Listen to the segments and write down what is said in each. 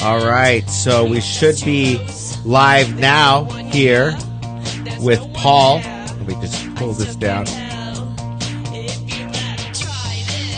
All right, so we should be live now here with Paul. Let me just pull this down.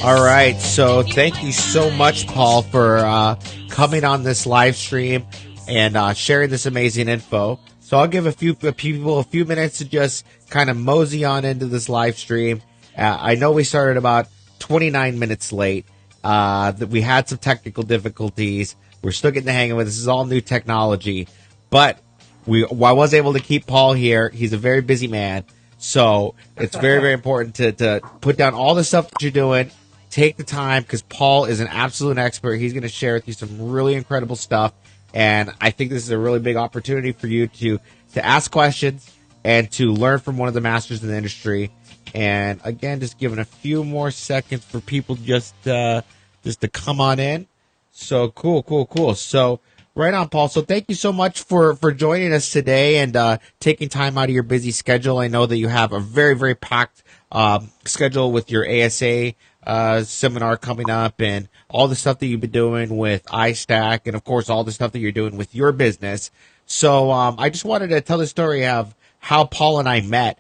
All right, so thank you so much, Paul, for coming on this live stream and sharing this amazing info. So I'll give a few people a few minutes to just kind of mosey on into this live stream. I know we started about 29 minutes late. That we had some technical difficulties. We're still getting the hang of it. This is all new technology, but I was able to keep Paul here. He's a very busy man, so it's very, very important to put down all the stuff that you're doing. Take the time because Paul is an absolute expert. He's going to share with you some really incredible stuff, and I think this is a really big opportunity for you to ask questions and to learn from one of the masters in the industry. And again, just giving a few more seconds for people just to come on in. So cool. So right on, Paul. So thank you so much for joining us today and taking time out of your busy schedule. I know that you have a very, very packed schedule with your ASA seminar coming up and all the stuff that you've been doing with iStack and, of course, all the stuff that you're doing with your business. So I just wanted to tell the story of how Paul and I met.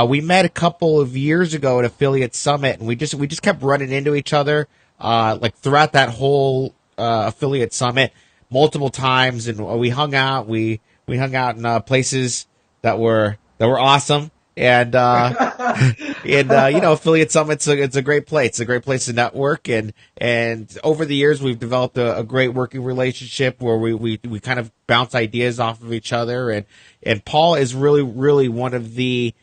We met a couple of years ago at Affiliate Summit, and we just kept running into each other like throughout that whole Affiliate Summit multiple times, and we hung out. We hung out in places that were awesome, and Affiliate Summit's it's a great place. It's a great place to network, and over the years we've developed a great working relationship where we kind of bounce ideas off of each other, and Paul is really one of the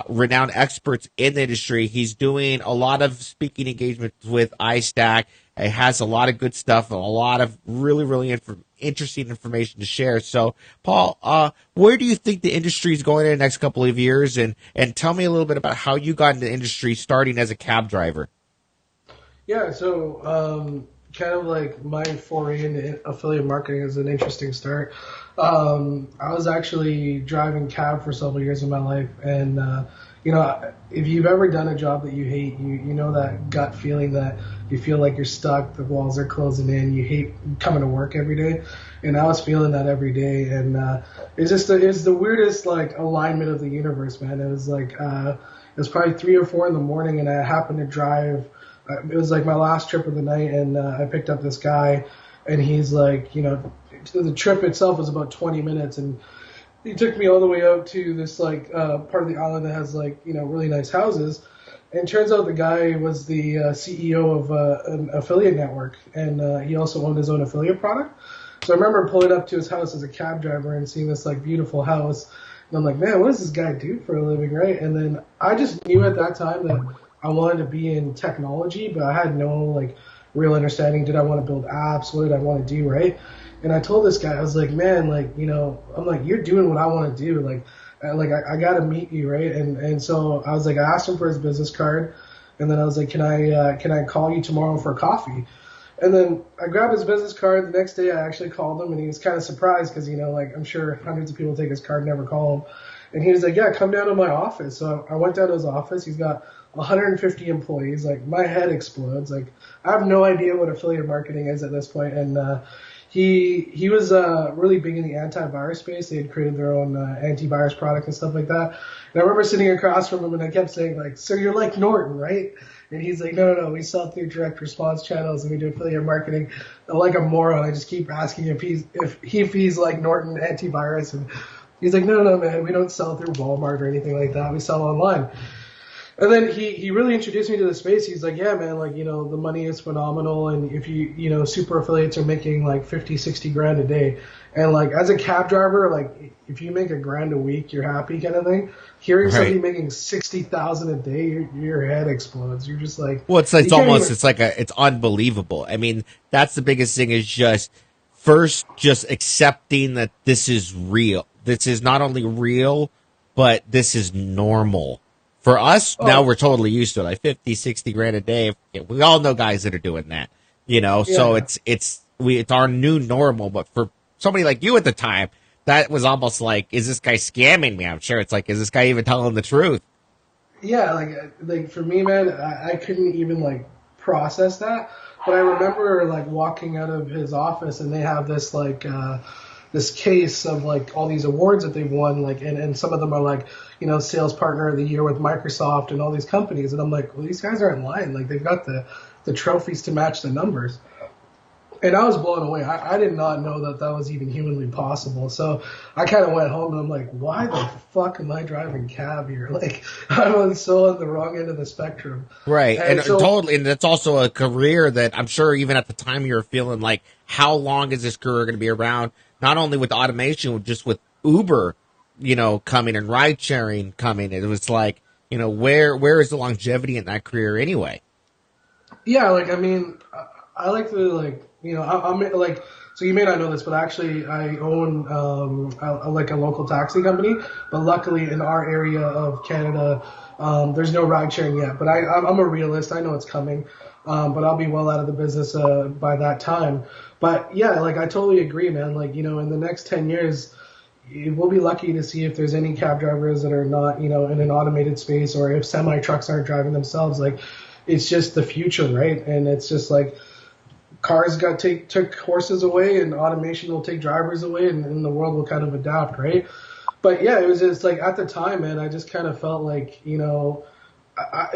renowned experts in the industry. He's doing a lot of speaking engagements with iStack. It has a lot of good stuff and a lot of really interesting information to share. So, Paul, where do you think the industry is going in the next couple of years? And tell me a little bit about how you got into the industry starting as a cab driver. Yeah, so kind of like my foray into affiliate marketing is an interesting start. I was actually driving cab for several years of my life, and if you've ever done a job that you hate, you know that gut feeling that you feel like you're stuck, the walls are closing in, you hate coming to work every day, and I was feeling that every day, and it's the weirdest like alignment of the universe, man. It was like it was probably 3 or 4 in the morning, and I happened to drive. It was like my last trip of the night, and I picked up this guy, and he's like, the trip itself was about 20 minutes, and he took me all the way out to this like part of the island that has like really nice houses, and turns out the guy was the CEO of an affiliate network, and he also owned his own affiliate product. So I remember pulling up to his house as a cab driver and seeing this like beautiful house, and I'm like, man, what does this guy do for a living, right? And then I just knew at that time that I wanted to be in technology, but I had no like real understanding. Did I want to build apps? What did I want to do, right? And I told this guy, I was like, man, like, I'm like, you're doing what I want to do. Like I got to meet you, right? And so I was like, I asked him for his business card, and then I was like, can I call you tomorrow for coffee? And then I grabbed his business card. The next day I actually called him, and he was kind of surprised because, like, I'm sure hundreds of people take his card, never call him. And he was like, yeah, come down to my office. So I went down to his office. He's got 150 employees. Like, my head explodes. Like, I have no idea what affiliate marketing is at this point. And he was really big in the antivirus space. They had created their own antivirus product and stuff like that. And I remember sitting across from him, and I kept saying, like, so you're like Norton, right? And he's like, no, we sell through direct response channels, and we do affiliate marketing. I'm like a moron. I just keep asking if he's like Norton antivirus, and he's like, no, man, we don't sell through Walmart or anything like that. We sell online. And then he really introduced me to the space. He's like, yeah, man, like, the money is phenomenal. And if super affiliates are making like 50, 60 grand a day. And like, as a cab driver, like, if you make $1,000 a week, you're happy kind of thing. Hearing somebody making 60,000 a day, your head explodes. You're just like, well, it's unbelievable. I mean, that's the biggest thing is just accepting that this is real. This is not only real, but this is normal. For us, now we're totally used to it. Like 50, 60 grand a day. We all know guys that are doing that, so it's our new normal. But for somebody like you at the time, that was almost like, is this guy scamming me? I'm sure it's like, is this guy even telling the truth? Yeah. Like for me, man, I couldn't even like process that. But I remember like walking out of his office and they have this like this case of like all these awards that they've won, like, and some of them are like, you know, sales partner of the year with Microsoft and all these companies. And I'm like, well, these guys aren't lying. Like they've got the trophies to match the numbers. And I was blown away. I did not know that that was even humanly possible. So I kind of went home and I'm like, why the fuck am I driving cab here? Like I'm so on the wrong end of the spectrum. Right. And So totally. And that's also a career that I'm sure even at the time you were feeling like, how long is this career going to be around? Not only with automation, just with Uber, you know, coming and ride sharing coming. It was like, you know, where is the longevity in that career anyway? yeah, like I mean, I like to like you know I'm like so you may not know this, but actually I own like a local taxi company. But luckily in our area of Canada, there's no ride sharing yet. But I'm a realist. I know it's coming, but I'll be well out of the business by that time. But yeah, like I totally agree, man. Like you know, in the next 10 years. We'll be lucky to see if there's any cab drivers that are not, you know, in an automated space, or if semi trucks aren't driving themselves. Like, it's just the future, right? And it's just like cars took horses away, and automation will take drivers away, and the world will kind of adapt, right? But yeah, it was just like at the time, man, I just kind of felt like, you know,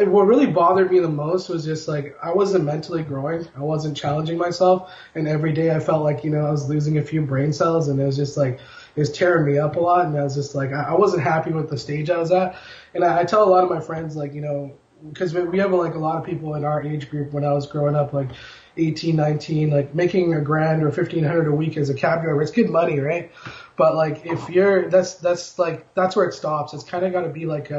what really bothered me the most was just like I wasn't mentally growing, I wasn't challenging myself, and every day I felt like, you know, I was losing a few brain cells, and it was just like it was tearing me up a lot, and I was just like I wasn't happy with the stage I was at, and I tell a lot of my friends like, you know, because we have like a lot of people in our age group when I was growing up, like 18, 19, like making a grand or 1,500 a week as a cab driver, it's good money, right? But like if you're that's like that's where it stops. It's kind of got to be like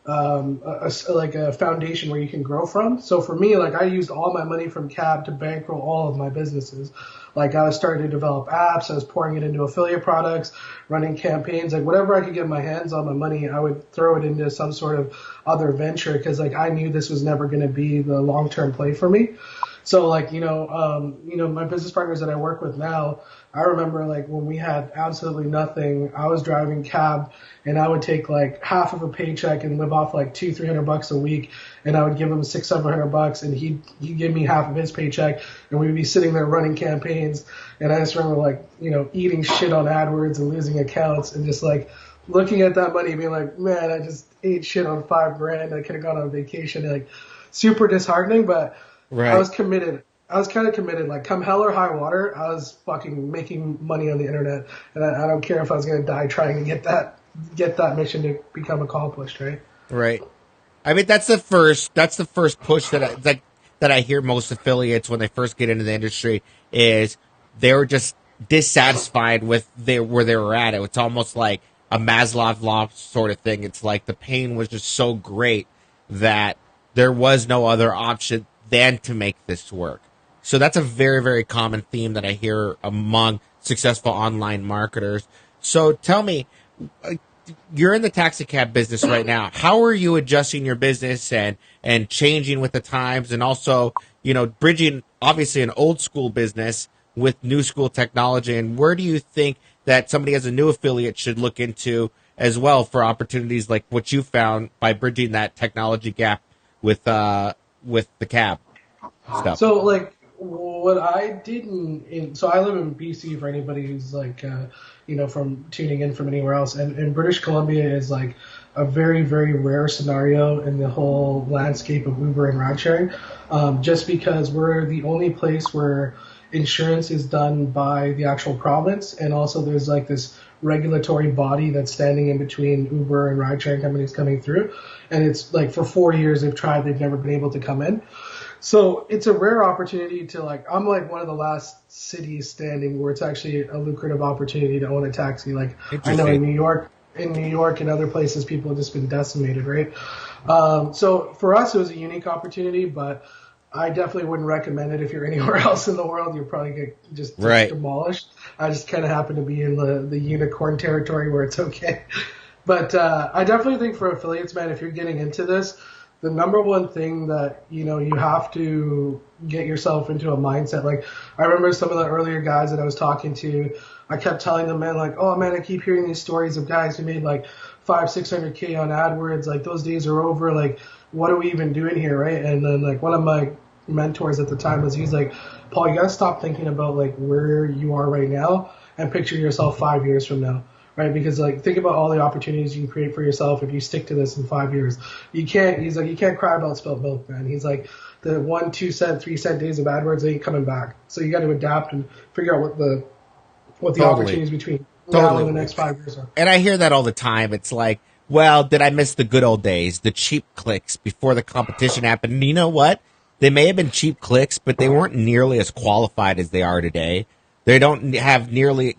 like a foundation where you can grow from. So for me, like I used all my money from cab to bankroll all of my businesses. Like I was starting to develop apps, I was pouring it into affiliate products, running campaigns, like whatever I could get my hands on my money, I would throw it into some sort of other venture because like I knew this was never going to be the long-term play for me. So like, you know, my business partners that I work with now, I remember like when we had absolutely nothing, I was driving cab and I would take like half of a paycheck and live off like $200-300 a week. And I would give him $600-700 and he'd give me half of his paycheck and we'd be sitting there running campaigns. And I just remember like, you know, eating shit on AdWords and losing accounts and just like looking at that money and being like, man, I just ate shit on $5,000. I could have gone on vacation. Like super disheartening, but Right. I was committed. I was kind of committed. Like, come hell or high water, I was fucking making money on the internet, and I don't care if I was gonna die trying to get that mission to become accomplished. Right. Right. I mean, that's the first push that I hear most affiliates when they first get into the industry is they were just dissatisfied with where they were at. It's almost like a Maslow's law sort of thing. It's like the pain was just so great that there was no other option than to make this work. So that's a very, very common theme that I hear among successful online marketers. So tell me, you're in the taxi cab business right now. How are you adjusting your business and changing with the times, and also, you know, bridging obviously an old school business with new school technology? And where do you think that somebody as a new affiliate should look into as well for opportunities like what you found by bridging that technology gap with the cab stuff? So like what I did so I live in BC for anybody who's like you know, from tuning in from anywhere else, and British Columbia is like a very, very rare scenario in the whole landscape of Uber and ride sharing, just because we're the only place where insurance is done by the actual province, and also there's like this regulatory body that's standing in between Uber and ride sharing companies coming through, and it's like for 4 years they've tried, they've never been able to come in. So it's a rare opportunity to like, I'm like one of the last cities standing where it's actually a lucrative opportunity to own a taxi. Like I know in New York and other places, people have just been decimated, right? So for us, it was a unique opportunity, but I definitely wouldn't recommend it if you're anywhere else in the world. You'll probably get just demolished. I just kind of happen to be in the unicorn territory where it's okay. But I definitely think for affiliates, man, if you're getting into this, the number one thing that, you know, you have to get yourself into a mindset. Like I remember some of the earlier guys that I was talking to, I kept telling them, man, like, oh man, I keep hearing these stories of guys who made like 500-600K on AdWords. Like those days are over. Like, what are we even doing here, right? And then like one of my mentors at the time was he's like, Paul, you gotta stop thinking about like where you are right now and picture yourself 5 years from now. Right, because like think about all the opportunities you can create for yourself if you stick to this in 5 years. You can't. He's like, you can't cry about spilt milk, man. He's like, the 1, 2 cent, 3 cent days of AdWords ain't coming back. So you got to adapt and figure out what the opportunities between now and the next 5 years are. And I hear that all the time. It's like, well, did I miss the good old days, the cheap clicks before the competition happened? And you know what? They may have been cheap clicks, but they weren't nearly as qualified as they are today. They don't have nearly,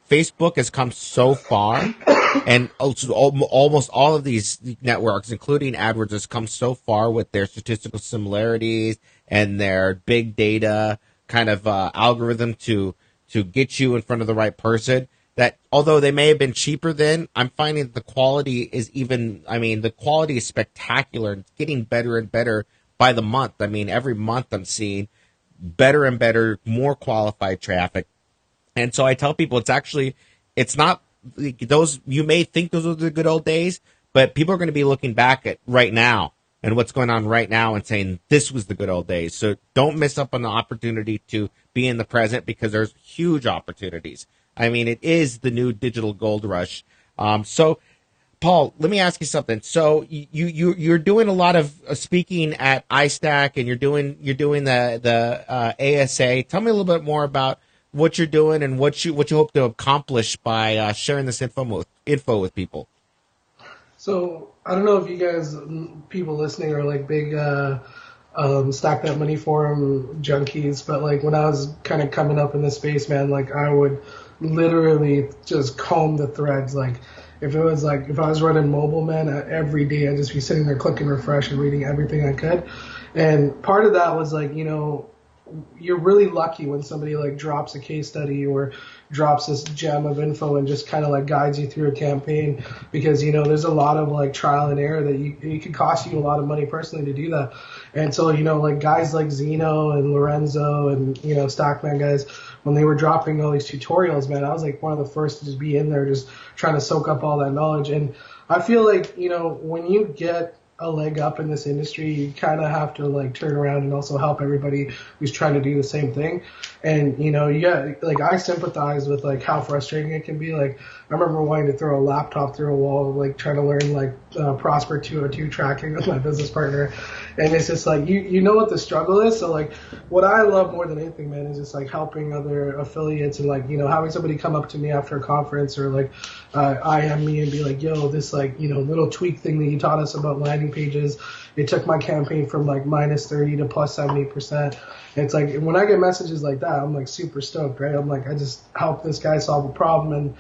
Facebook has come so far, and almost all of these networks, including AdWords, has come so far with their statistical similarities and their big data kind of algorithm to get you in front of the right person, that although they may have been cheaper then, I'm finding that the quality is the quality is spectacular and getting better and better by the month. I mean, every month I'm seeing better and better, more qualified traffic. And so I tell people it's not those, you may think those are the good old days, but people are going to be looking back at right now and what's going on right now and saying this was the good old days. So don't miss up on the opportunity to be in the present, because there's huge opportunities. I mean, it is the new digital gold rush. So Paul, let me ask you something. So you're doing a lot of speaking at iStack, and you're doing the ASA. Tell me a little bit more about what you're doing and what you hope to accomplish by sharing this info with people. So I don't know if you guys, people listening, are like big Stack That Money forum junkies, but like when I was kind of coming up in this space, man, like I would literally just comb the threads. Like if I was running mobile, man, every day I'd just be sitting there clicking refresh and reading everything I could. And part of that was like, you're really lucky when somebody like drops a case study or drops this gem of info and just kind of like guides you through a campaign, because there's a lot of like trial and error that it could cost you a lot of money personally to do that. And so like guys like Zeno and Lorenzo and Stockman guys, when they were dropping all these tutorials, man, I was like one of the first to just be in there just trying to soak up all that knowledge. And I feel like when you get a leg up in this industry, you kind of have to like turn around and also help everybody who's trying to do the same thing. And like I sympathize with like how frustrating it can be. Like I remember wanting to throw a laptop through a wall, like trying to learn like Prosper 202 tracking with my business partner, and it's just like you know what the struggle is. So like what I love more than anything, man, is just like helping other affiliates and like having somebody come up to me after a conference or like IM me and be like, yo, this like little tweak thing that you taught us about landing pages, it took my campaign from like -30 to +70%. It's like when I get messages like that, I'm like super stoked, right? I'm like, I just helped this guy solve a problem. And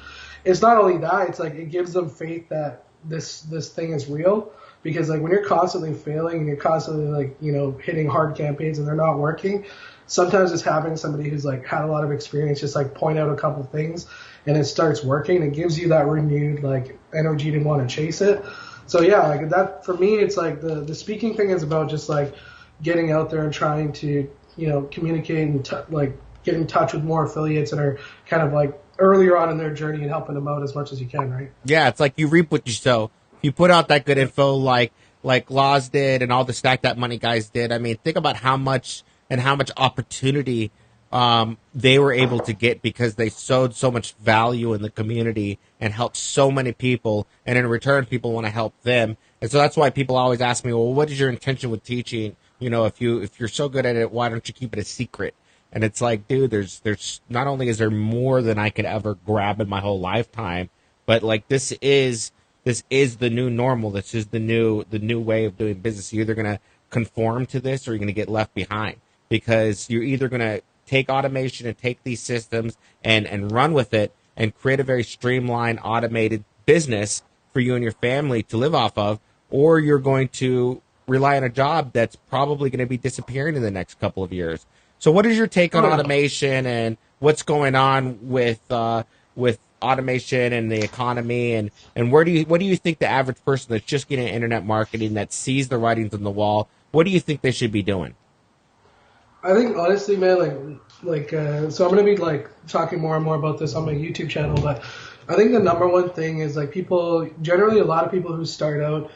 it's not only that, it's like it gives them faith that this thing is real. Because like when you're constantly failing and you're constantly like hitting hard campaigns and they're not working, sometimes just having somebody who's like had a lot of experience just like point out a couple things and it starts working, it gives you that renewed like energy to want to chase it. So yeah, like that for me, it's like the speaking thing is about just like getting out there and trying to communicate and like get in touch with more affiliates that are kind of like earlier on in their journey and helping them out as much as you can, right? Yeah, it's like you reap what you sow. You put out that good info like Laws did and all the Stack That Money guys did. I mean, think about how much opportunity they were able to get because they sowed so much value in the community and helped so many people. And in return, people want to help them. And so that's why people always ask me, well, what is your intention with teaching? If you're so good at it, why don't you keep it a secret? And it's like, dude, there's not only is there more than I could ever grab in my whole lifetime, but like this is the new normal. This is the new way of doing business. You're either going to conform to this or you're going to get left behind, because you're either going to take automation and take these systems and run with it and create a very streamlined, automated business for you and your family to live off of, or you're going to rely on a job that's probably going to be disappearing in the next couple of years. So what is your take on automation and what's going on with automation and the economy, and what do you think the average person that's just getting internet marketing, that sees the writings on the wall, what do you think they should be doing? I think honestly, man, so I'm gonna be like talking more and more about this on my YouTube channel, but I think the number one thing is like people generally, a lot of people who start out,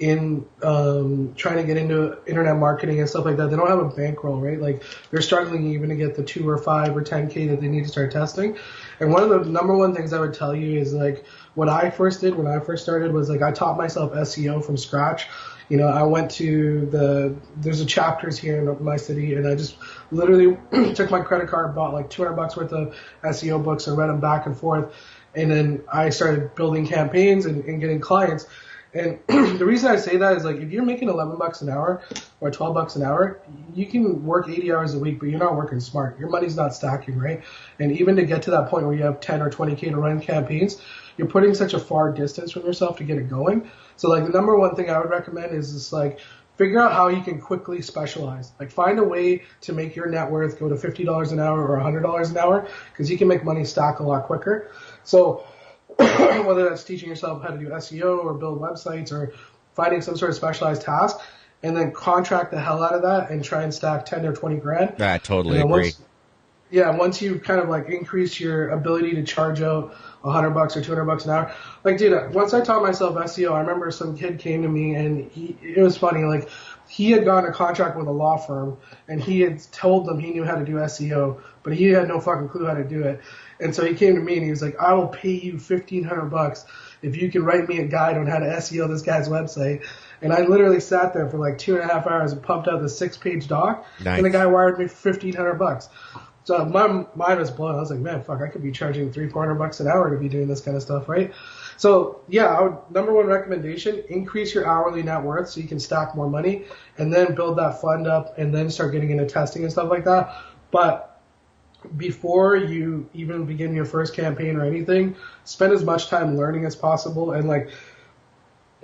in trying to get into internet marketing and stuff like that. They don't have a bankroll, right? Like they're struggling even to get the 2 or 5 or 10K that they need to start testing. And one of the number one things I would tell you is like what I first did when I first started was like I taught myself SEO from scratch. You know, I went to there's a chapters here in my city, and I just literally took my credit card, bought like $200 worth of SEO books, and read them back and forth. And then I started building campaigns and getting clients. And the reason I say that is like if you're making $11 an hour or $12 an hour, you can work 80 hours a week, but you're not working smart. Your money's not stacking, right? And even to get to that point where you have 10 or 20K to run campaigns, you're putting such a far distance from yourself to get it going. So like the number one thing I would recommend is just like figure out how you can quickly specialize. Like find a way to make your net worth go to $50 an hour or $100 an hour because you can make money stack a lot quicker. So whether that's teaching yourself how to do SEO or build websites or finding some sort of specialized task, and then contract the hell out of that and try and stack 10 or 20 grand. I totally agree. Once you kind of like increase your ability to charge out $100 or $200 an hour, like dude, once I taught myself SEO, I remember some kid came to me and it was funny, like he had gotten a contract with a law firm and he had told them he knew how to do SEO, but he had no fucking clue how to do it. And so he came to me and he was like, I will pay you $1,500 if you can write me a guide on how to SEO this guy's website. And I literally sat there for like 2.5 hours and pumped out the 6-page doc. Nice. And the guy wired me for $1,500. So my mind was blown. I was like, man, fuck, I could be charging $300-$400 an hour to be doing this kind of stuff, right? So yeah, number one recommendation, increase your hourly net worth so you can stack more money and then build that fund up and then start getting into testing and stuff like that. But before you even begin your first campaign or anything, spend as much time learning as possible. And like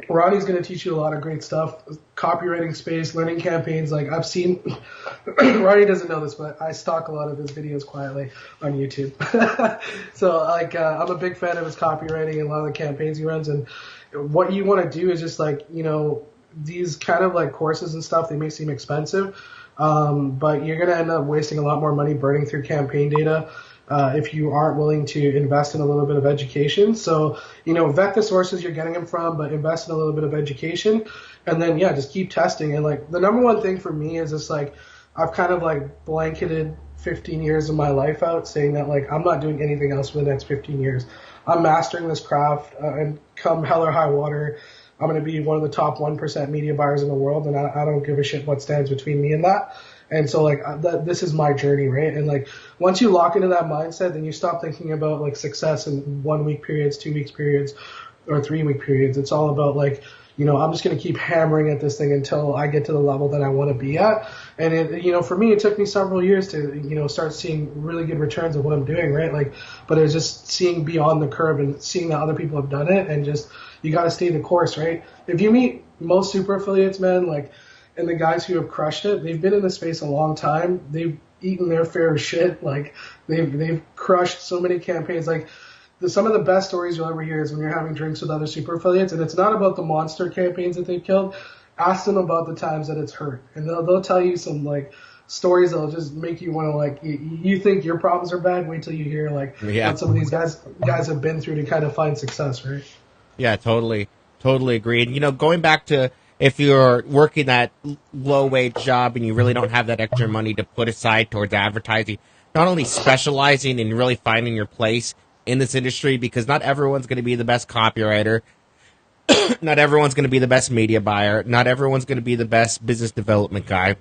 Ronnie's going to teach you a lot of great stuff, copywriting space, learning campaigns. Like I've seen, Ronnie doesn't know this, but I stalk a lot of his videos quietly on YouTube. So like I'm a big fan of his copywriting and a lot of the campaigns he runs. And what you want to do is just like, you know, these kind of like courses and stuff, they may seem expensive, but you're going to end up wasting a lot more money burning through campaign data if you aren't willing to invest in a little bit of education. So, you know, vet the sources you're getting them from, but invest in a little bit of education. And then, yeah, just keep testing. And, like, the number one thing for me is just, like, I've kind of, like, blanketed 15 years of my life out saying that, like, I'm not doing anything else for the next 15 years. I'm mastering this craft, and come hell or high water, I'm going to be one of the top 1% media buyers in the world, and I don't give a shit what stands between me and that. And so, like, this is my journey, right? And, like, once you lock into that mindset, then you stop thinking about, like, success in 1 week periods, 2 weeks periods, or 3 week periods. It's all about, like, you know, I'm just going to keep hammering at this thing until I get to the level that I want to be at. And, it, you know, for me, it took me several years to, you know, start seeing really good returns of what I'm doing, right? Like, but it's just seeing beyond the curve and seeing that other people have done it, and just, you got to stay the course, right? If you meet most super affiliates, man, like, and the guys who have crushed it, they've been in the space a long time. They've eaten their fair shit. Like they've crushed so many campaigns. Like some of the best stories you'll ever hear is when you're having drinks with other super affiliates, and it's not about the monster campaigns that they've killed. Ask them about the times that it's hurt, and they'll tell you some like stories that'll just make you want to like you think your problems are bad. Wait till you hear like what some of these guys have been through to kind of find success, right? Yeah, totally agree. And you know, going back to, if you're working that low-wage job and you really don't have that extra money to put aside towards advertising, not only specializing and really finding your place in this industry, because not everyone's going to be the best copywriter, not everyone's going to be the best media buyer, not everyone's going to be the best business development guy,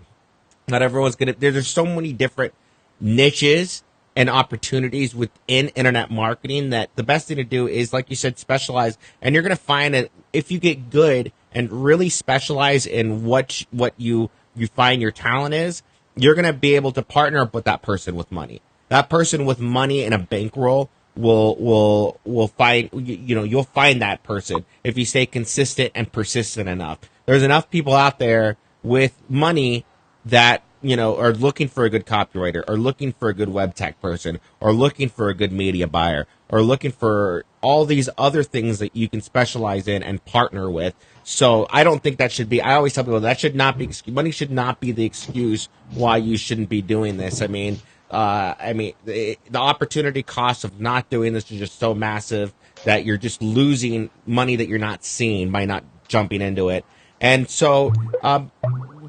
not everyone's going to... There's so many different niches and opportunities within internet marketing that the best thing to do is, like you said, specialize. And you're going to find that if you get good and really specialize in what you find your talent is, you're going to be able to partner up with that person with money. That person with money and a bankroll will find, you know, you'll find that person if you stay consistent and persistent enough. There's enough people out there with money that, you know, are looking for a good copywriter, or looking for a good web tech person, or looking for a good media buyer, or looking for all these other things that you can specialize in and partner with. So I don't think that should be, I always tell people that should not be, money should not be the excuse why you shouldn't be doing this. I mean, the opportunity cost of not doing this is just so massive that you're just losing money that you're not seeing by not jumping into it. And so,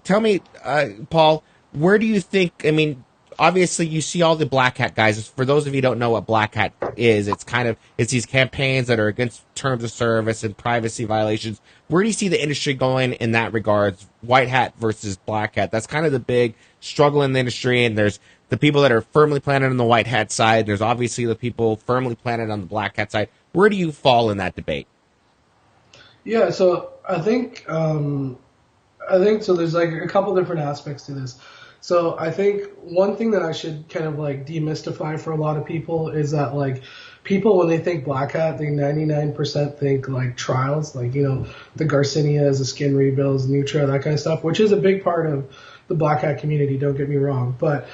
tell me, Paul, where do you think? I mean, obviously, you see all the Black Hat guys. For those of you who don't know what Black Hat is, it's these campaigns that are against terms of service and privacy violations. Where do you see the industry going in that regards? White Hat versus Black Hat. That's kind of the big struggle in the industry. And there's the people that are firmly planted on the White Hat side. There's obviously the people firmly planted on the Black Hat side. Where do you fall in that debate? Yeah, so I think so. There's like a couple different aspects to this. So I think one thing that I should kind of like demystify for a lot of people is that like people when they think Black Hat, they 99% think like trials, like the Garcinias, the skin rebuilds, Nutra, that kind of stuff, which is a big part of the Black Hat community. Don't get me wrong, but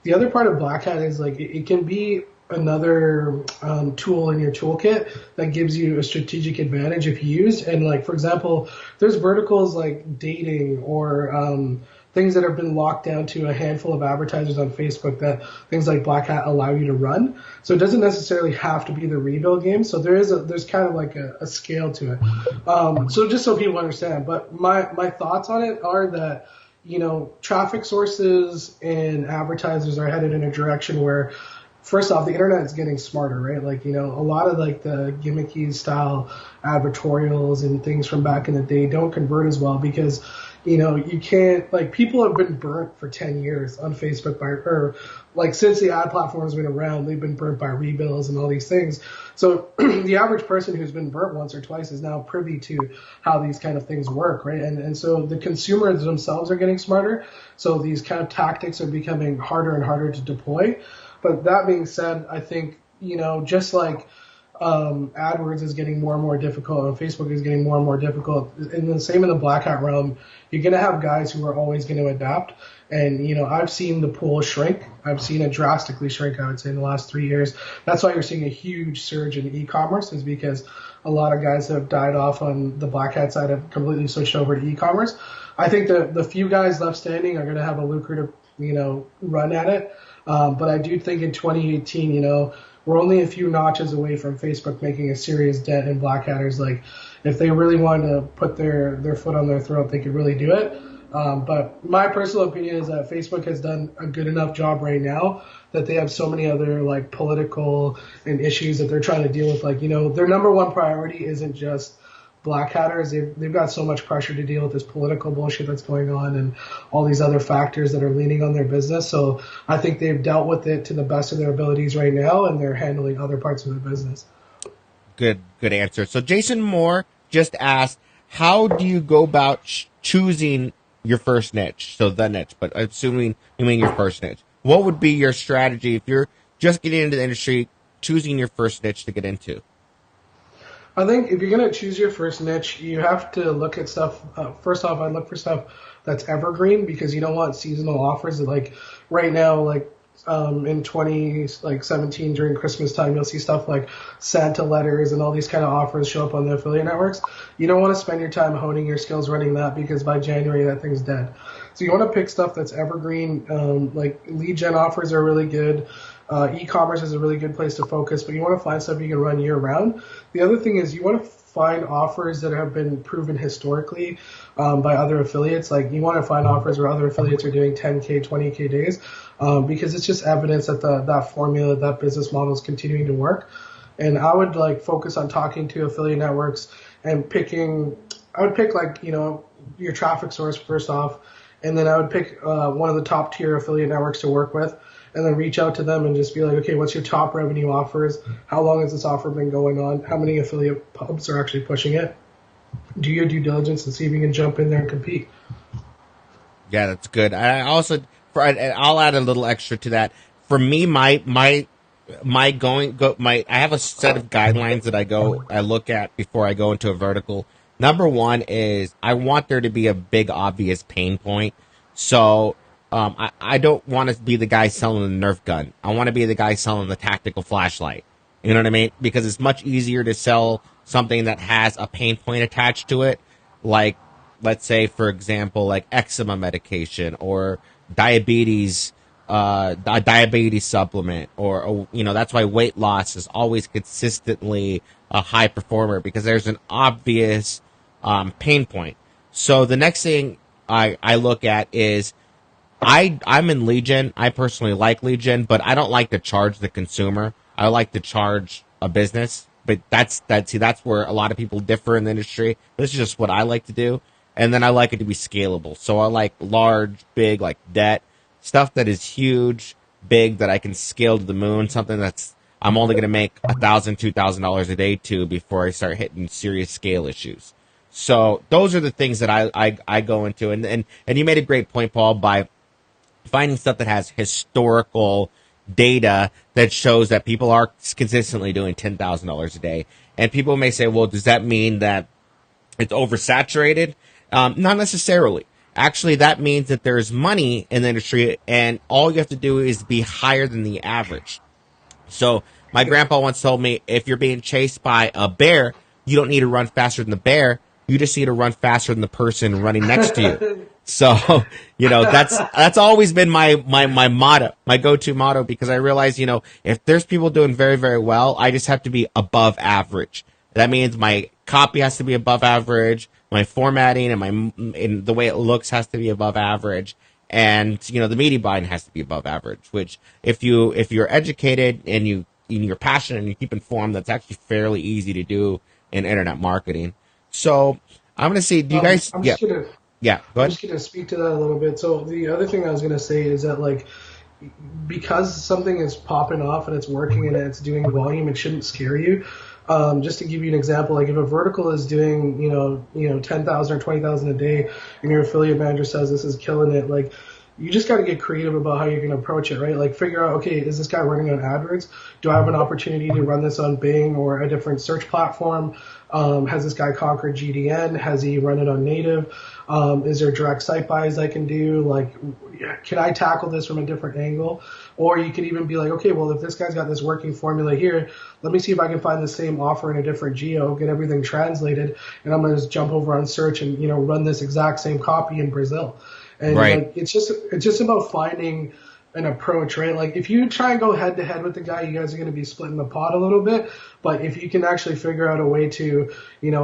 the other part of Black Hat is like it can be another tool in your toolkit that gives you a strategic advantage if used. And like, for example, there's verticals like dating or things that have been locked down to a handful of advertisers on Facebook that things like Black Hat allow you to run. So it doesn't necessarily have to be the rebuild game. So there's kind of like a scale to it. So just so people understand, but my thoughts on it are that, traffic sources and advertisers are headed in a direction where, first off, the internet is getting smarter, right? Like, a lot of like the gimmicky style advertorials and things from back in the day don't convert as well because, you can't, like, people have been burnt for 10 years on Facebook or like since the ad platform's been around, they've been burnt by rebuilds and all these things. So the average person who's been burnt once or twice is now privy to how these kind of things work, right? And so the consumers themselves are getting smarter. So these kind of tactics are becoming harder and harder to deploy. But that being said, I think, just like AdWords is getting more and more difficult and Facebook is getting more and more difficult, and the same in the Black Hat realm, you're going to have guys who are always going to adapt. And, I've seen the pool shrink. I've seen it drastically shrink, I would say, in the last 3 years. That's why you're seeing a huge surge in e-commerce is because a lot of guys that have died off on the Black Hat side have completely switched over to e-commerce. I think the few guys left standing are going to have a lucrative, run at it. But I do think in 2018, we're only a few notches away from Facebook making a serious dent in Black Hatters. Like, if they really wanted to put their foot on their throat, they could really do it. But my personal opinion is that Facebook has done a good enough job right now that they have so many other like political and issues that they're trying to deal with. Like, their number one priority isn't just Black Hatters. They've got so much pressure to deal with this political bullshit that's going on and all these other factors that are leaning on their business. So I think they've dealt with it to the best of their abilities right now, and they're handling other parts of the business. Good answer. So Jason Moore just asked, how do you go about choosing your first niche? So the niche, but assuming you mean your first niche. What would be your strategy if you're just getting into the industry, choosing your first niche to get into? I think if you're going to choose your first niche, you have to look at stuff. First off, I look for stuff that's evergreen because you don't want seasonal offers. Like right now, like in 2017 during Christmas time, you'll see stuff like Santa letters and all these kind of offers show up on the affiliate networks. You don't want to spend your time honing your skills running that because by January that thing's dead. So you want to pick stuff that's evergreen. Like lead gen offers are really good. E-commerce is a really good place to focus, but you want to find stuff you can run year round. The other thing is you want to find offers that have been proven historically by other affiliates. Like you want to find offers where other affiliates are doing 10K, 20K days because it's just evidence that that formula, that business model is continuing to work. And I would like focus on talking to affiliate networks and I would pick like, your traffic source first off, and then I would pick one of the top tier affiliate networks to work with. And then reach out to them and just be like, okay, what's your top revenue offers? How long has this offer been going on? How many affiliate pubs are actually pushing it? Do your due diligence and see if you can jump in there and compete. Yeah, that's good. I also, I'll add a little extra to that. For me, I have a set of guidelines that I look at before I go into a vertical. Number one is I want there to be a big, obvious pain point. So, I don't want to be the guy selling the Nerf gun. I want to be the guy selling the tactical flashlight. You know what I mean? Because it's much easier to sell something that has a pain point attached to it. Like, let's say, for example, like eczema medication or diabetes, a diabetes supplement, or that's why weight loss is always consistently a high performer because there's an obvious, pain point. So the next thing I look at is I'm in lead gen. I personally like lead gen, but I don't like to charge the consumer. I like to charge a business. But that's where a lot of people differ in the industry. This is just what I like to do. And then I like it to be scalable. So I like large, big, like debt, stuff that is huge, big, that I can scale to the moon, something that's I'm only going to make $1,000, $2,000 a day to before I start hitting serious scale issues. So those are the things that I go into. And you made a great point, Paul, by finding stuff that has historical data that shows that people are consistently doing $10,000 a day. And people may say, well, does that mean that it's oversaturated? Not necessarily. Actually, that means that there's money in the industry, and all you have to do is be higher than the average. So my grandpa once told me, if you're being chased by a bear, you don't need to run faster than the bear. You just need to run faster than the person running next to you. So, that's always been my motto, my go-to motto, because I realize, if there's people doing very, very well, I just have to be above average. That means my copy has to be above average, my formatting and the way it looks has to be above average, and the media buying has to be above average. Which, if you're educated and you're passionate and you keep informed, that's actually fairly easy to do in internet marketing. So I'm going to see. Do you guys? Go ahead. I'm just going to speak to that a little bit. So the other thing I was going to say is that, like, because something is popping off and it's working and it's doing volume, it shouldn't scare you. Just to give you an example, like if a vertical is doing, 10,000 or 20,000 a day, and your affiliate manager says this is killing it, like, you just got to get creative about how you're going to approach it, right? Like, figure out, okay, is this guy running on AdWords? Do I have an opportunity to run this on Bing or a different search platform? Has this guy conquered GDN? Has he run it on native? Is there direct site buys I can do? Like, can I tackle this from a different angle? Or you could even be like, okay, well, if this guy's got this working formula here, let me see if I can find the same offer in a different geo, get everything translated, and I'm going to just jump over on search and, run this exact same copy in Brazil. And right. Like, it's just about finding an approach, right? Like, if you try and go head to head with the guy, you guys are going to be splitting the pot a little bit. But if you can actually figure out a way to,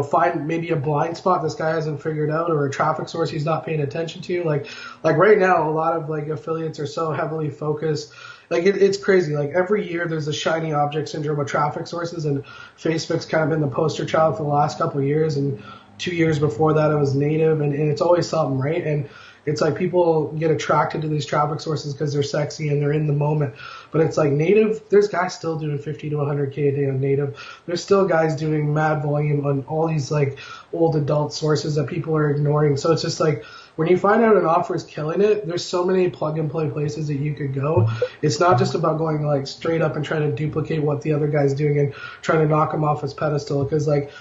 find maybe a blind spot this guy hasn't figured out, or a traffic source he's not paying attention to, like right now, a lot of like affiliates are so heavily focused. Like, it's crazy. Like, every year there's a shiny object syndrome with traffic sources, and Facebook's kind of been the poster child for the last couple of years. And 2 years before that, it was native, and it's always something, right? And it's like people get attracted to these traffic sources because they're sexy and they're in the moment. But it's like native, there's guys still doing 50 to 100K a day on native. There's still guys doing mad volume on all these like old adult sources that people are ignoring. So it's just like, when you find out an offer is killing it, there's so many plug and play places that you could go. It's not just about going like straight up and trying to duplicate what the other guy's doing and trying to knock him off his pedestal. Because like,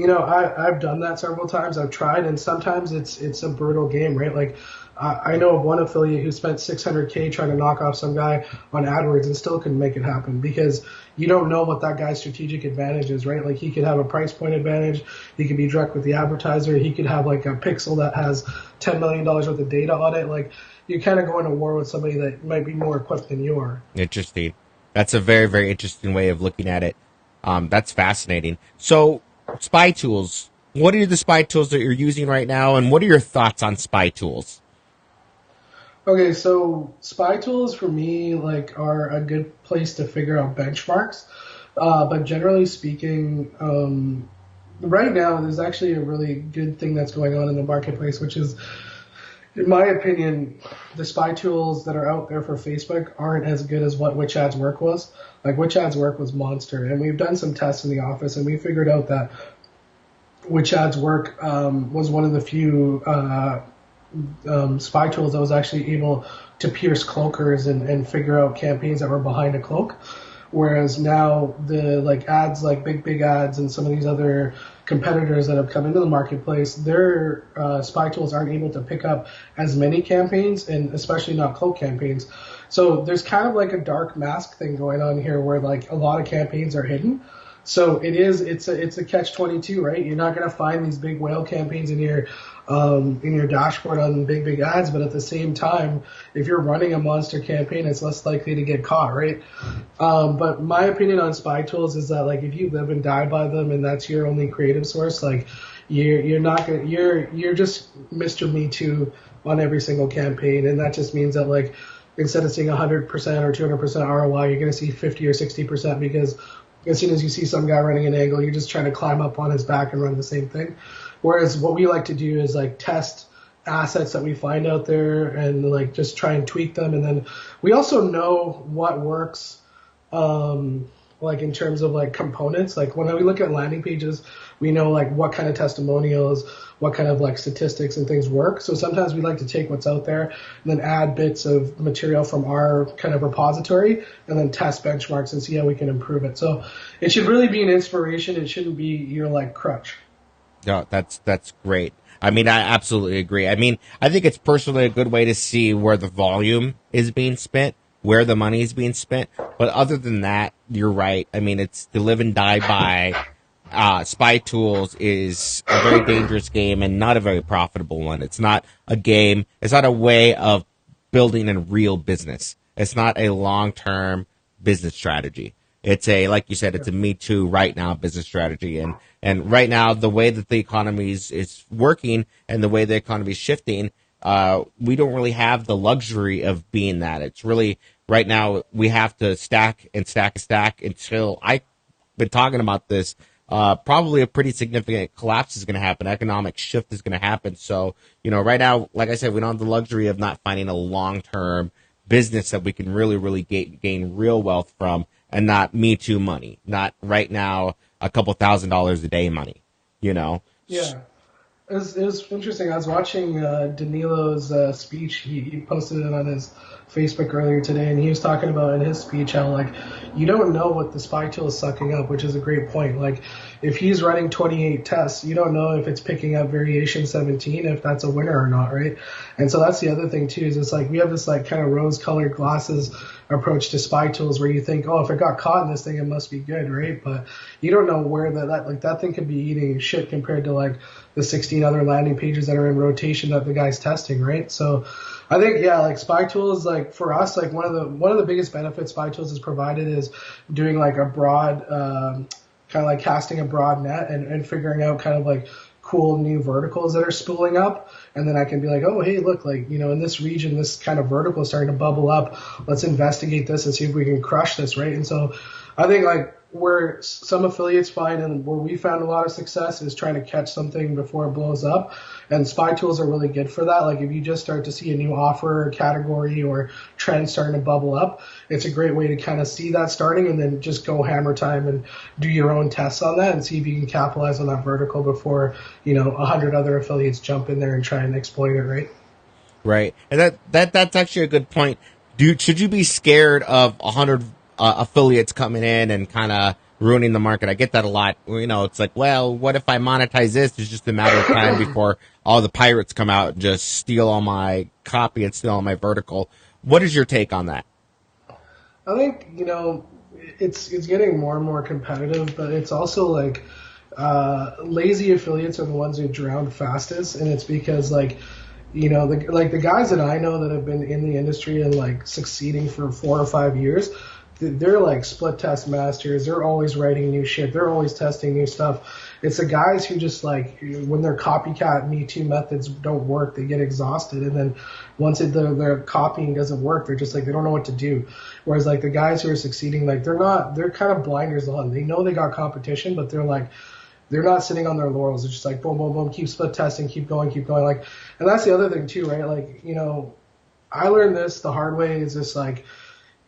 I've done that several times. I've tried, and sometimes it's a brutal game, right? Like, I know of one affiliate who spent 600K trying to knock off some guy on AdWords and still couldn't make it happen, because you don't know what that guy's strategic advantage is, right? Like, he could have a price point advantage. He could be direct with the advertiser. He could have like a pixel that has $10 million worth of data on it. Like, you're kind of going to war with somebody that might be more equipped than you are. Interesting. That's a very, very interesting way of looking at it. That's fascinating. So, spy tools. What are the spy tools that you're using right now, and what are your thoughts on spy tools? Okay, so spy tools for me are a good place to figure out benchmarks. But generally speaking, right now there's actually a really good thing that's going on in the marketplace, which is, in my opinion, the spy tools that are out there for Facebook aren't as good as what Which Ads Work was. Like, Which Ads Work was monster, and we've done some tests in the office, and we figured out that Which Ads Work was one of the few spy tools that was actually able to pierce cloakers and figure out campaigns that were behind a cloak. Whereas now the ads like Big Ads and some of these other competitors that have come into the marketplace, their spy tools aren't able to pick up as many campaigns, and especially not cloak campaigns. So there's kind of like a dark mask thing going on here, where like a lot of campaigns are hidden. So it's a catch-22, right? You're not going to find these big whale campaigns in your dashboard on Big Ads, but at the same time, if you're running a monster campaign, it's less likely to get caught, right? But my opinion on spy tools is that, like, if you live and die by them and that's your only creative source, like, you're not gonna you're just Mr. Me Too on every single campaign, and that just means that like instead of seeing 100% or 200% ROI, you're going to see 50 or 60% because as soon as you see some guy running an angle, you're just trying to climb up on his back and run the same thing. Whereas what we like to do is like test assets that we find out there and like just try and tweak them, and then we also know what works. Like in terms of like components, like when we look at landing pages, we know like what kind of testimonials, what kind of like statistics and things work. So sometimes we like to take what's out there and then add bits of material from our kind of repository and then test benchmarks and see how we can improve it. So it should really be an inspiration. It shouldn't be your like crutch. No, that's great. I mean, I absolutely agree. I mean, I think it's personally a good way to see where the volume is being spent, where the money is being spent. But other than that, you're right. I mean, it's to live and die by. Spy Tools is a very dangerous game and not a very profitable one. It's not a game. It's not a way of building a real business. It's not a long-term business strategy. It's like you said, it's a Me Too right now business strategy. And right now, the way that the economy is working and the way the economy is shifting, we don't really have the luxury of being that. It's really, right now, we have to stack and stack and stack until I've been talking about this. Probably a pretty significant collapse is going to happen. Economic shift is going to happen. So, right now, like I said, we don't have the luxury of not finding a long-term business that we can really, really gain real wealth from and not Me Too money. Not right now, a couple $1,000s a day money, Yeah. It was interesting. I was watching Danilo's speech. He posted it on his Facebook earlier today, and he was talking about in his speech how, like, you don't know what the spy tool is sucking up, which is a great point. Like, if he's running 28 tests, you don't know if it's picking up variation 17, if that's a winner or not, right? And so that's the other thing, too, is it's like we have this, like, kind of rose-colored glasses approach to spy tools where you think, oh, if it got caught in this thing, it must be good, right? But you don't know where that thing could be eating shit compared to, like, the 16 other landing pages that are in rotation that the guy's testing, right? So I think, yeah, like Spy Tools, like for us, like one of the biggest benefits Spy Tools has provided is doing like a broad, kind of like casting a broad net and figuring out kind of like cool new verticals that are spooling up. And then I can be like, oh, hey, look, like, in this region, this kind of vertical is starting to bubble up. Let's investigate this and see if we can crush this, right? And so I think like where some affiliates find and where we found a lot of success is trying to catch something before it blows up. And Spy Tools are really good for that. Like if you just start to see a new offer or category or trend starting to bubble up, it's a great way to kind of see that starting and then just go hammer time and do your own tests on that and see if you can capitalize on that vertical before, 100 other affiliates jump in there and try and exploit it, right? Right. And that's actually a good point. Should you be scared of 100 affiliates coming in and kind of ruining the market? I get that a lot. It's like, well, what if I monetize this? It's just a matter of time before all the pirates come out and just steal all my copy and steal all my vertical. What is your take on that? I think, it's getting more and more competitive, but it's also like lazy affiliates are the ones who drown fastest, and it's because like the guys that I know that have been in the industry and like succeeding for 4 or 5 years, they're like split test masters. They're always writing new shit. They're always testing new stuff. It's the guys who just like, when their copycat Me Too methods don't work, they get exhausted. And then once their copying doesn't work, they're just like, they don't know what to do. Whereas like the guys who are succeeding, like they're kind of blinders on. They know they got competition, but they're not sitting on their laurels. It's just like, boom, boom, boom, keep split testing, keep going. Like, and that's the other thing too, right? Like, I learned this the hard way is just like,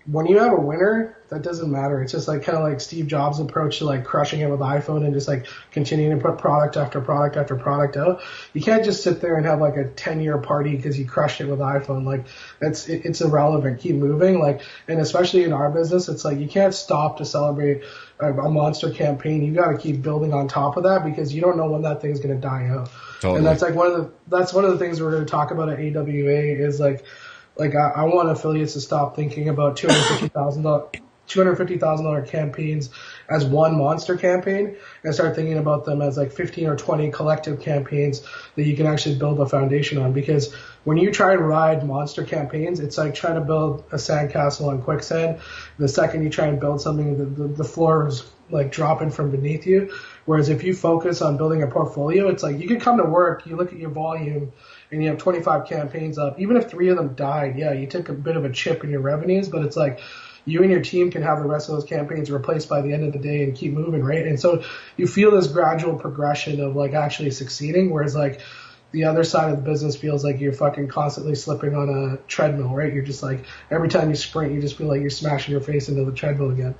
when you have a winner, that doesn't matter. It's just like kind of like Steve Jobs' approach to like crushing it with iPhone and just like continuing to put product after product after product out. You can't just sit there and have like a 10-year party because you crushed it with iPhone. Like it's irrelevant. Keep moving. Like, and especially in our business, it's like you can't stop to celebrate a monster campaign. You got to keep building on top of that because you don't know when that thing's going to die out. Totally. And that's like one of the things we're going to talk about at AWA is like I want affiliates to stop thinking about $250,000 campaigns as one monster campaign and start thinking about them as like 15 or 20 collective campaigns that you can actually build a foundation on. Because when you try and ride monster campaigns, it's like trying to build a sandcastle on quicksand. The second you try and build something, the floor is like dropping from beneath you. Whereas if you focus on building a portfolio, it's like you could come to work, you look at your volume, and you have 25 campaigns up. Even if 3 of them died, yeah, you took a bit of a chip in your revenues, but it's like you and your team can have the rest of those campaigns replaced by the end of the day and keep moving, right? And so you feel this gradual progression of like actually succeeding, whereas like the other side of the business feels like you're fucking constantly slipping on a treadmill, right? You're just like, every time you sprint, you just feel like you're smashing your face into the treadmill again.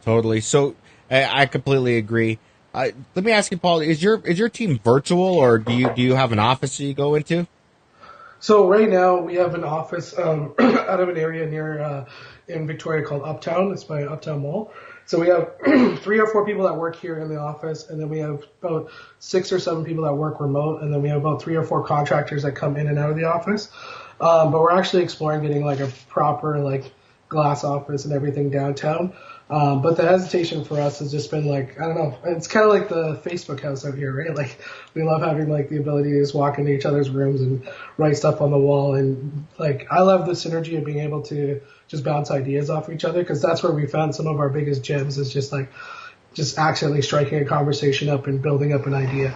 Totally. So I completely agree. Let me ask you, Paul, is your team virtual, or do you have an office that you go into? So right now we have an office out of an area near in Victoria called Uptown. It's by Uptown Mall. So we have 3 or 4 people that work here in the office, and then we have about 6 or 7 people that work remote, and then we have about 3 or 4 contractors that come in and out of the office. But we're actually exploring getting like a proper like glass office and everything downtown. But the hesitation for us has just been like, I don't know, it's kind of like the Facebook house out here, right? Like we love having like the ability to just walk into each other's rooms and write stuff on the wall. And like, I love the synergy of being able to just bounce ideas off each other, because that's where we found some of our biggest gems, is just like, just accidentally striking a conversation up and building up an idea.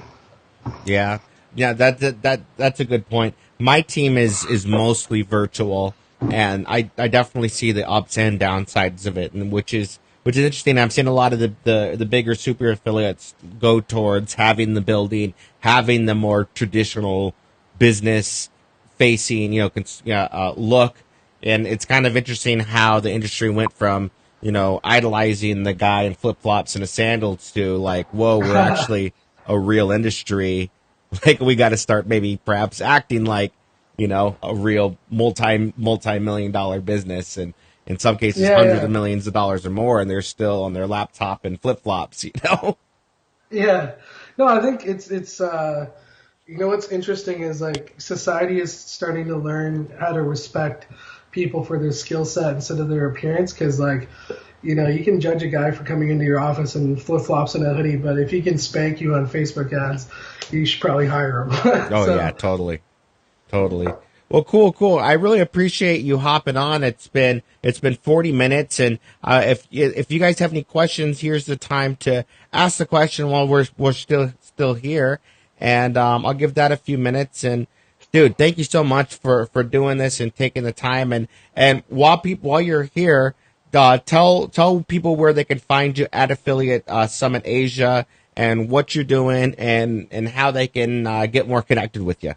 Yeah. Yeah. That's a good point. My team is mostly virtual, and I definitely see the ups and downsides of it, and which is interesting. I'm seeing a lot of the bigger super affiliates go towards having the building, having the more traditional business facing, look. And it's kind of interesting how the industry went from, idolizing the guy in flip flops and a sandals to like, whoa, we're actually a real industry. Like we got to start maybe perhaps acting like, a real multi-million-dollar business, and in some cases hundreds of millions of dollars or more, and they're still on their laptop and flip-flops, Yeah. No, I think it's what's interesting is like society is starting to learn how to respect people for their skill set instead of their appearance, because like, you can judge a guy for coming into your office in flip-flops and a hoodie, but if he can spank you on Facebook ads, you should probably hire him. Oh, yeah, totally. Well, cool. I really appreciate you hopping on. It's been 40 minutes, and if you guys have any questions, here's the time to ask the question while we're still here, and I'll give that a few minutes. And dude, thank you so much for doing this and taking the time. And while you're here, tell people where they can find you at Affiliate Summit Asia, and what you're doing, and how they can get more connected with you.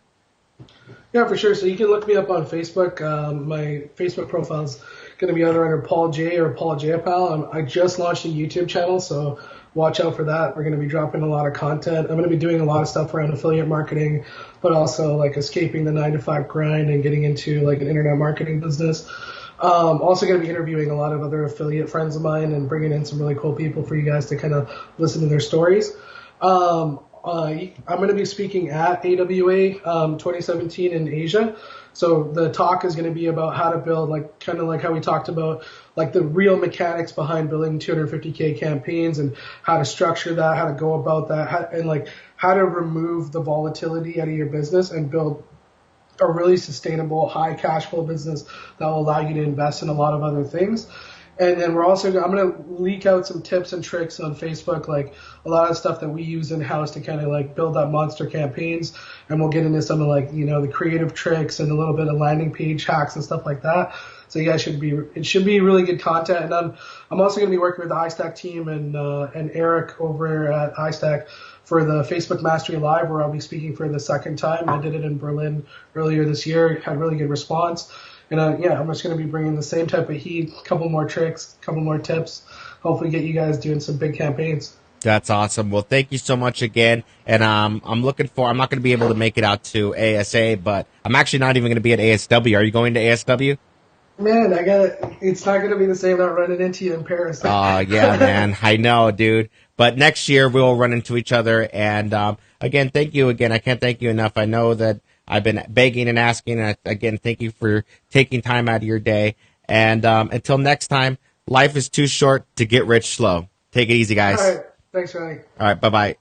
Yeah, for sure. So you can look me up on Facebook. My Facebook profile is going to be either under Paul J or Paul Jayapal. I just launched a YouTube channel, so watch out for that. We're going to be dropping a lot of content. I'm going to be doing a lot of stuff around affiliate marketing, but also like escaping the 9-to-5 grind and getting into like an internet marketing business. Also going to be interviewing a lot of other affiliate friends of mine and bringing in some really cool people for you guys to kind of listen to their stories. I'm going to be speaking at AWA 2017 in Asia. So the talk is going to be about how to build, like kind of like how we talked about, like the real mechanics behind building 250K campaigns and how to structure that, how to go about that, and like how to remove the volatility out of your business and build a really sustainable, high cash flow business that will allow you to invest in a lot of other things. And then I'm going to leak out some tips and tricks on Facebook, like a lot of stuff that we use in-house to kind of like build up monster campaigns. And we'll get into some of like, the creative tricks and a little bit of landing page hacks and stuff like that. So yeah, it should be really good content. And I'm also going to be working with the iStack team and Eric over at iStack for the Facebook Mastery Live, where I'll be speaking for the second time. I did it in Berlin earlier this year, had really good response. And I'm just going to be bringing the same type of heat, a couple more tricks, a couple more tips, hopefully get you guys doing some big campaigns. That's awesome. Well, thank you so much again. And I'm not going to be able to make it out to ASA, but I'm actually not even going to be at ASW. Are you going to ASW? Man, it's not going to be the same not running into you in Paris. Oh, yeah, man. I know, dude. But next year we'll run into each other. And again, thank you again. I can't thank you enough. I know that I've been begging and asking. And again, thank you for taking time out of your day. And until next time, life is too short to get rich slow. Take it easy, guys. All right. Thanks, Ronnie. All right. Bye-bye.